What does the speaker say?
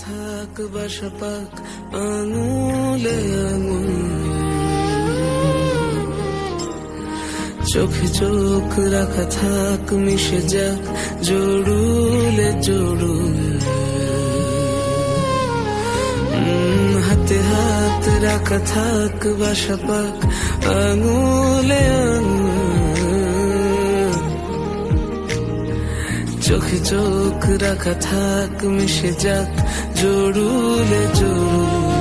থাক বাসা পাক আঙুলে আঙুল, চোখে চোখ রাখা থাক মিশে যাক জড়ুলে জড়ুল, হাতে হাত রাখা থাক বাসা পাক আঙুলে আঙুল, চোখে চোখ রাখা থাক মিশে যাক জড়ুলে জড়ুল।